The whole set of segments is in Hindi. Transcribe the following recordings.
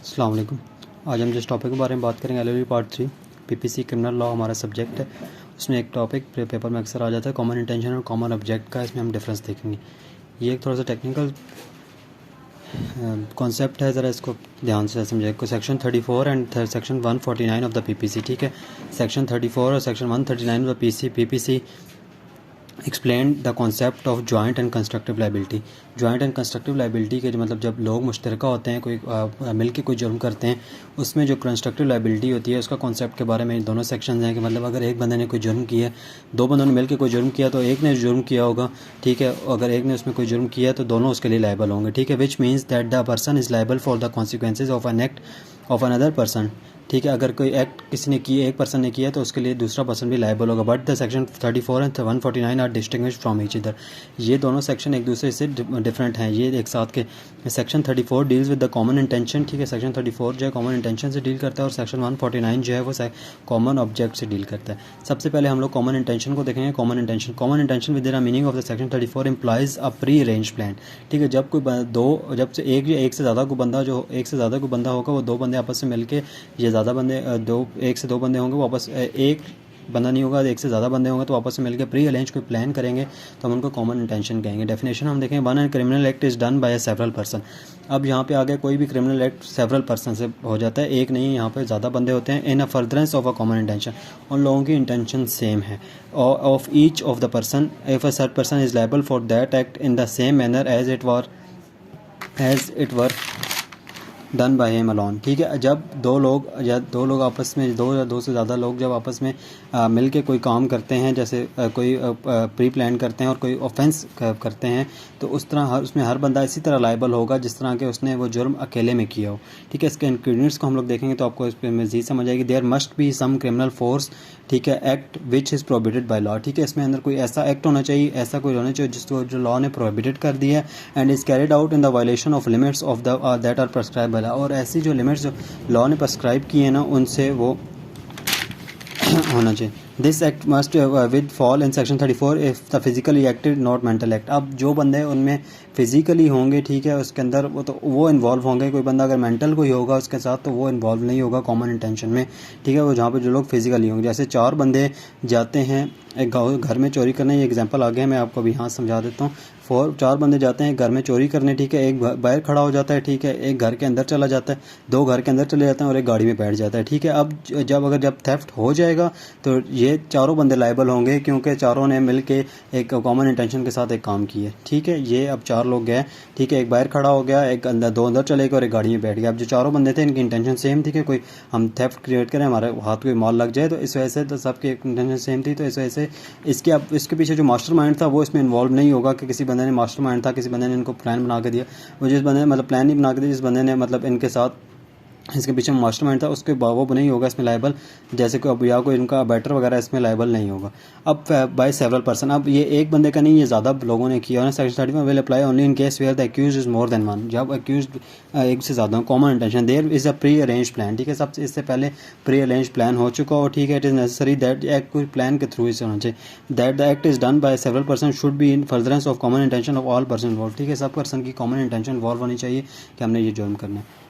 अस्सलाम वालेकुम। आज हम जिस टॉपिक के बारे में बात करेंगे LLB part 3 PPC criminal law हमारा सब्जेक्ट है। उसमें एक टॉपिक पेपर में अक्सर आ जाता है कॉमन इंटेंशन और कॉमन ऑब्जेक्ट का। इसमें हम डिफरेंस देखेंगे। ये एक थोड़ा सा टेक्निकल कॉन्सेप्ट है, ज़रा इसको ध्यान से समझे। को section 34 and section 149 of the PPC, ठीक है। सेक्शन 34 और section 139 of the PPC explain the concept of joint and constructive liability. Joint and constructive liability के मतलब जब लोग मुश्तरका होते हैं, कोई मिल के कोई जुर्म करते हैं, उसमें जो कंस्ट्रक्टिव लाइबिलिटी होती है उसका कॉन्सेप्ट के बारे में दोनों सेक्शन हैं कि मतलब अगर एक बंदे ने कोई जुर्म किया, दो बंदों ने मिल के कोई जुर्म किया तो एक ने जुर्म किया होगा, ठीक है। अगर एक ने उसमें कोई जुर्म किया तो दोनों उसके लिए लायबल होंगे, ठीक है। Which means that the person is liable for the consequences of an act of another person, ठीक है। अगर कोई एक्ट किसी ने किया, एक पर्सन ने किया, तो उसके लिए दूसरा पर्सन भी लायबल होगा। But the section 34 and 149 are distinguished from each other. ये दोनों सेक्शन एक दूसरे से डिफरेंट हैं, ये एक साथ के। Section 34 deals with the common intention, ठीक है। सेक्शन 34 जो है कॉमन इंटेंशन से डील करता है और सेक्शन 149 जो है वो कॉमन ऑब्जेक्ट से डील करता है। सबसे पहले हम लोग कॉमन इंटेंशन को देखेंगे। Common intention with the meaning of the section 34 implies a pre arrange plan, ठीक है। जब कोई जब से एक से ज़्यादा को बंदा होगा, वो दो बंदे आपस में मिलके, ये ज़्यादा बंदे एक से दो बंदे होंगे, वो आपस एक बंदा नहीं होगा, एक से ज़्यादा बंदे होंगे, तो आपस में मिलकर प्री अरेंज कोई प्लान करेंगे तो हम उनको कॉमन इंटेंशन कहेंगे। डेफिनेशन हम देखें, one and criminal act is done by several person. अब यहाँ पे आगे कोई भी क्रिमिनल एक्ट सेवरल पर्सन से हो जाता है, एक नहीं, यहाँ पे ज़्यादा बंदे होते हैं। In a furtherance of a common intention, उन लोगों की इंटेंशन सेम है। Of each of the person, if a certain person is liable for that act in the same manner as it were done by him alone, ठीक है। जब दो लोग आपस में, दो या दो से ज़्यादा लोग जब आपस में मिल के कोई काम करते हैं, जैसे कोई प्री प्लान करते हैं और कोई ऑफेंस करते हैं, तो उस तरह उसमें हर बंदा इसी तरह लायबल होगा जिस तरह के उसने वो जुर्म अकेले में किया हो, ठीक है। इसके इंग्रीडियंट्स को हम लोग देखेंगे तो आपको इस पर मज़ीद समझ आएगी। There must be some criminal force, ठीक है, act which is prohibited by law, ठीक है। इसमें अंदर कोई ऐसा एक्ट होना चाहिए, ऐसा कोई होना चाहिए जिसको जो लॉ ने प्रोहिबिटेड कर दिया है, and is carried out in the violation of limits of the that are prescribe by law. और ऐसी जो लिमिट्स जो लॉ ने प्रेस्क्राइब की है ना, उनसे वो होना चाहिए। This act must with fall in section 34 if the physically acted not mental act. अब जो बंदे उनमें फिजिकली होंगे, ठीक है, उसके अंदर वो इन्वॉल्व होंगे। कोई बंदा अगर मेंटल कोई होगा उसके साथ तो वो इन्वॉल्व नहीं होगा कॉमन इंटेंशन में, ठीक है। वो जहाँ पे जो लोग फिजिकली होंगे, जैसे चार बंदे जाते हैं एक घर में चोरी करने, ये एग्जांपल आ गया, मैं आपको अभी यहाँ समझा देता हूँ। चार बंदे जाते हैं घर में चोरी करने, ठीक है। एक बाहर खड़ा हो जाता है, ठीक है, एक घर के अंदर चला जाता है, दो घर के अंदर चले जाते हैं और एक गाड़ी में बैठ जाता है, ठीक है। अब जब थेफ्ट हो जाएगा तो ये चारों बंदे लायबल होंगे क्योंकि चारों ने मिल के एक कॉमन इंटेंशन के साथ एक काम किया, ठीक है। ये अब चार लोग गए, ठीक है, एक बाहर खड़ा हो गया, एक दो अंदर चले गए और एक गाड़ी में बैठ गया। अब जो चारों बंदे थे इनकी इंटेंशन सेम थी कि कोई हम थेफ्ट क्रिएट करें, हमारे हाथ कोई माल लग जाए, तो इस वजह से तो सबकी इंटेंशन सेम थी। तो इस वजह से इसके पीछे जो मास्टरमाइंड था वो इसमें इन्वॉल्व नहीं होगा कि किसी बंदे ने मास्टरमाइंड था, किसी बंदे ने इनको प्लान बना के दिया। वो जिस बंदे ने मतलब प्लान नहीं बना के दिया, जिस बंदे ने मतलब इनके साथ इसके पीछे मास्टरमाइंड था, उसके वो नहीं होगा इसमें लायबल, जैसे कि अब या कोई इनका बैटर वगैरह इसमें लायबल नहीं होगा। अब बाय सेवरल पर्सन, अब ये एक बंदे का नहीं, ये ज़्यादा लोगों ने किया है। Section 35 will apply only in case where the accused is more than one. जब अक्यूज्ड एक से ज़्यादा common intention, there is a pre arrange plan, ठीक है। सबसे इससे पहले प्री अरेंज प्लान हो चुका हो, ठीक है। It is necessary that act कोई प्लान के थ्रू इसे होना चाहिए। That the act is done by several person should be in furtherance of common intention of all person involve, ठीक है। सब पर्सन की कॉमन इंटेंशन इन्वॉल्व होनी चाहिए कि हमने ये जुर्म करना है।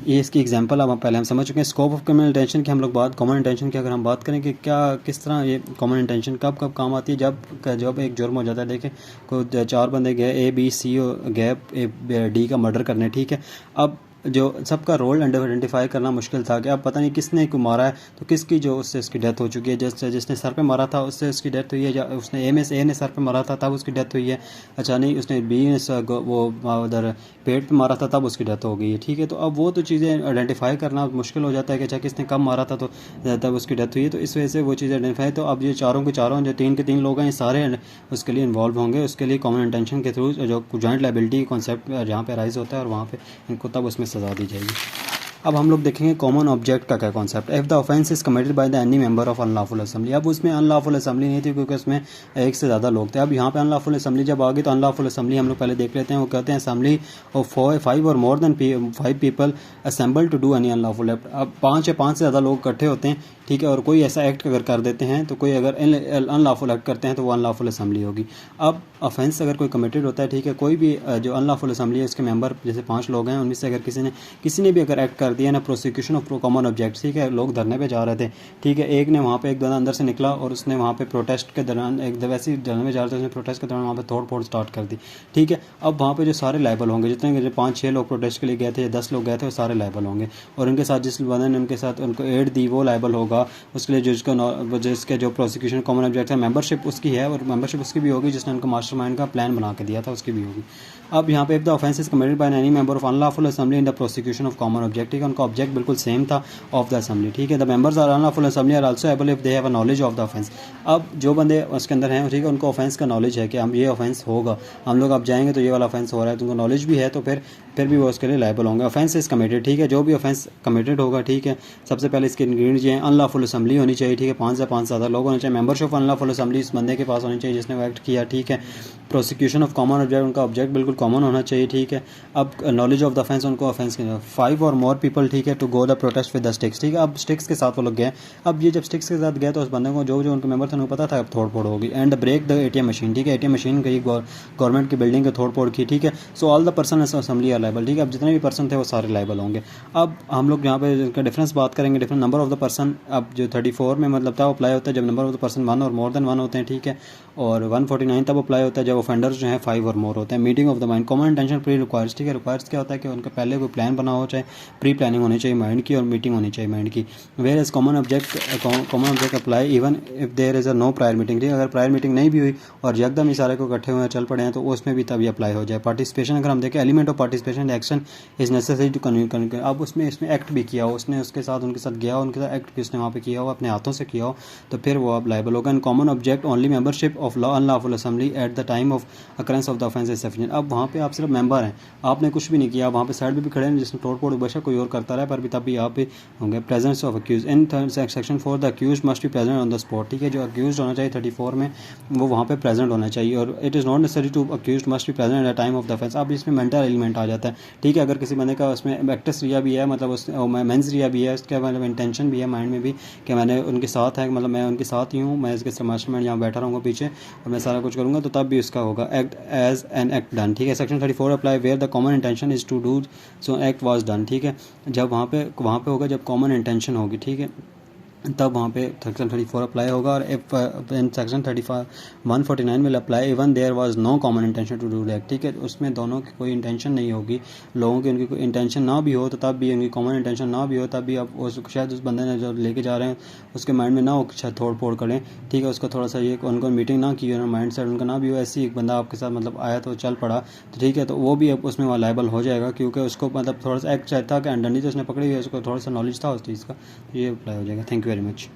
ये इसकी एग्जांपल अब पहले हम समझ चुके हैं। स्कोप ऑफ कॉमन इंटेंशन की हम लोग कॉमन इंटेंशन की अगर हम बात करें कि किस तरह ये कॉमन इंटेंशन कब काम आती है, जब एक जुर्म हो जाता है। देखें कोई चार बंदे गए, A B C गए डी का मर्डर करने, ठीक है। अब जो सबका रोल आइडेंटिफाई करना मुश्किल था कि अब पता नहीं किसने को मारा है, तो किसकी जो उससे उसकी डेथ हो चुकी है। जिसने सर पे मारा था उससे उसकी डेथ हुई है, या उसने ए ने सर पे मारा था तब उसकी डेथ हुई है। अच्छा नहीं, उसने B ने वो उधर पेट पे मारा था तब उसकी डेथ हो गई है, ठीक है। तो अब वो तो चीज़ें आइडेंटिफाई करना मुश्किल हो जाता है कि अच्छा किसने कब मारा था तो तब उसकी डेथ हुई है। तो इस वजह से वो चीज़ आइडेंटिफाई, तो अब ये चारों के चारों जो तीन के तीन लोग हैं, ये सारे उसके लिए इन्वॉल्व होंगे। उसके लिए कॉमन इंटेंशन के थ्रू जो जॉइंट लायबिलिटी कॉन्सेप्ट जहाँ पे राइज होता है और वहाँ पे इनको तब उसमें सज़ा दी जाएगी। अब हम लोग देखेंगे कॉमन ऑब्जेक्ट का क्या concept. If the offence is committed by the any member of unlawful assembly. अब उसमें अनलॉफुल असेंबली नहीं थी क्योंकि उसमें एक से ज़्यादा लोग थे। अब यहाँ पे अनलॉफुल असेंबली जब आ गई तो अनलॉफुल असेंबली हम लोग पहले देख लेते हैं। वो कहते हैं असेंबली ऑफ 5 और more than 5 people assemble to do any unlawful act. अब 5 या 5 से ज़्यादा लोग इकट्ठे होते हैं ठीक है, और कोई ऐसा एक्ट अगर कर देते हैं तो कोई अगर अनलॉफुल एक्ट करते हैं तो वो अनलॉफुल असम्बली होगी। अब ऑफेंस अगर कोई कमिटेड होता है, ठीक है, कोई भी जो अनलॉफुल असम्बली है उसके मेंबर जैसे 5 लोग हैं, उनमें से अगर किसी ने भी अगर एक्ट कर दिया ना, प्रोसिक्यूशन ऑफ कॉमन ऑब्जेक्ट, ठीक है, लोग धरने पे जा रहे थे, ठीक है, एक ने वहाँ पे एक बंदा अंदर से निकला और उसने वहाँ पे प्रोटेस्ट के दौरान एक वैसे ही धरने में जा रहे थे, उसने प्रोटेस्ट के दौरान वहाँ पे तोड़ फोड़ स्टार्ट कर दी, ठीक है। अब वहाँ पे जो सारे लायबल होंगे, जितने जो 5-6 लोग प्रोटेस्ट के लिए गए थे या 10 लोग गए थे, वो सारे लायबल होंगे, और उनके साथ जिस बंदे ने उनके साथ उनको एड दी वो लायबल होगा। उसके लिए जिसके जो प्रोसिक्यूशन कॉमन ऑब्जेक्ट है, मेंबरशिप उसकी है, और मेंबरशिप उसकी भी होगी जिसने उनको मास्टरमाइंड का प्लान बना के दिया था, उसकी भी होगी। अब यहाँ पे if the offence is committed by any member of unlawful assembly in the prosecution of common object, ठीक है, उनका ऑब्जेक्ट बिल्कुल सेम था ऑफ द असेंबली, ठीक है। The members are unlawful assembly are also able if they have a knowledge of the offence. अब जो बंदे उसके अंदर हैं, ठीक है, उनको ऑफेंस का नॉलेज है कि हम ये ऑफेंस होगा, हम लोग अब जाएंगे तो ये वाला ऑफेंस हो रहा है, तो उनको नॉलेज भी है, तो फिर भी वो उसके लिए लायबल होंगे। ऑफेंस इज कमिटेड, ठीक है, जो भी ऑफेंस कमिटेड होगा, ठीक है, सबसे पहले इसके इंग्रीडिएंट्स हैं, अनलॉफुल असेंबली होनी चाहिए, ठीक है, 5 से 5 ज़्यादा लोग होने चाहिए, मेंबरशिप ऑफ अनलॉफुल असेंबली इस बंदे के पास होनी चाहिए जिसने वो एक्ट किया, ठीक है। प्रोसिक्यूशन ऑफ कॉमन ऑब्जेक्ट, उनका ऑब्जेक्ट बिल्कुल कॉमन होना चाहिए, ठीक है। अब नॉलेज ऑफ द ऑफेंस, उनको ऑफेंस के 5 और मोर पीपल, ठीक है, to go the protest with the sticks, ठीक है। अब स्टिक्स के साथ वो लोग गए, अब ये जब स्टिक्स के साथ गए तो उस बंदे को जो उनके मेंबर थे उनको पता था अब तोड़ फोड़ होगी। And break the ATM machine, ठीक है, एटीएम मशीन गई गवर्नमेंट की बिल्डिंग के तोड़ फोड़ की, ठीक है। So all the person assembly are liable, ठीक है, अब जितने भी पर्सन थे वो सारे लायबल होंगे। अब हम लोग यहाँ पे इनका डिफरेंस बात करेंगे, different number of the person. अब जो 34 में मतलब था वो अप्लाई होता है जब नंबर ऑफ द पर्सन 1 और मोर देन 1 होते हैं, ठीक है, और 149 तब अप्लाई होता है जब ऑफेंडर्स जो हैं 5 और मोर होते हैं। Meeting of the mind, common intention pre requires, ठीक है, रिक्वायर्स क्या होता है कि उनका पहले कोई प्लान बना हो, चाहे प्री प्लानिंग होनी चाहिए माइंड की, और मीटिंग होनी चाहिए माइंड की। Where is common object apply even if there is a no prior meeting, ठीक है, अगर प्रायर मीटिंग नहीं भी हुई और यकदम ही सारे को इकट्ठे हुए चल पड़े हैं तो उसमें भी तभी अप्लाई हो जाए। पार्टिसिपेशन अगर हम देखें, element of participation action is necessary to convince, अब उसमें इसमें एक्ट भी किया हो उसने, उसके साथ उनके साथ गया, उनके साथ एक्ट भी उसने वहाँ पे किया हो, अपने हाथों से किया हो, तो फिर वो अब लायबल होगा। And common object only membership of law unlawful assembly eight the time of occurrence of the offence is sufficient. अब वहाँ पे आप सिर्फ मेंबर हैं, आपने कुछ भी नहीं किया, वहाँ पे साइड में भी खड़े हैं जिसने तोड़ फोड़ बशा कोई और करता रहा, पर भी तभी आप भी होंगे। Presence of accuse in section 4 the accuse must be present on the spot, ठीक है, जो अक्यूज होना चाहिए 34 में वो वहाँ पे प्रेजेंट होना चाहिए। और it is not necessary to accuse must be present at the time of the offence. अब इसमें मेंटल एलिमेंट आ जाता है, ठीक है, अगर किसी बंदे का उसमें एक्टस रिया भी है, मतलब उस मेंस रिया भी है, उसका मतलब इंटेंशन भी है माइंड में भी कि मैंने उनके साथ है, मतलब मैं उनके साथ ही हूँ, मैं इसके मास्टरमाइंड यहाँ बैठा रहूँगा पीछे और मैं सारा कुछ करूँगा, तो तब भी उसका होगा act as an act done, ठीक है। Section 34 apply where the common intention is to do so act was done, ठीक है, जब वहाँ पे होगा जब कॉमन इंटेंशन होगी, ठीक है, तब वहाँ पे सेक्शन 34 अप्लाई होगा। और if in section 149 will apply even there was no common intention to do that, ठीक है, उसमें दोनों की कोई इंटेंशन नहीं होगी, लोगों की उनकी कोई इंटेंशन ना भी हो तो तब भी, उनकी कॉमन इंटेंशन ना भी हो तब भी, अब शायद उस बंदे ने जो लेके जा रहे हैं उसके माइंड में ना हो शायद तोड़ फोड़ करें, ठीक है, उसका थोड़ा सा ये उनको मीटिंग ना की हो, माइंड सेट उनका ना भी हो, ऐसे ही एक बंदा आपके साथ मतलब आया तो चल पड़ा, तो ठीक है, तो वो भी अब उसमें लायबल हो जाएगा क्योंकि उसको मतलब थोड़ा सा एक्ट चाहता कि अंडरनीथ उसने पकड़ी हुई है, उसको थोड़ा सा नॉलेज था उस चीज़ का, ये अप्लाई हो जाएगा। Thank you very much.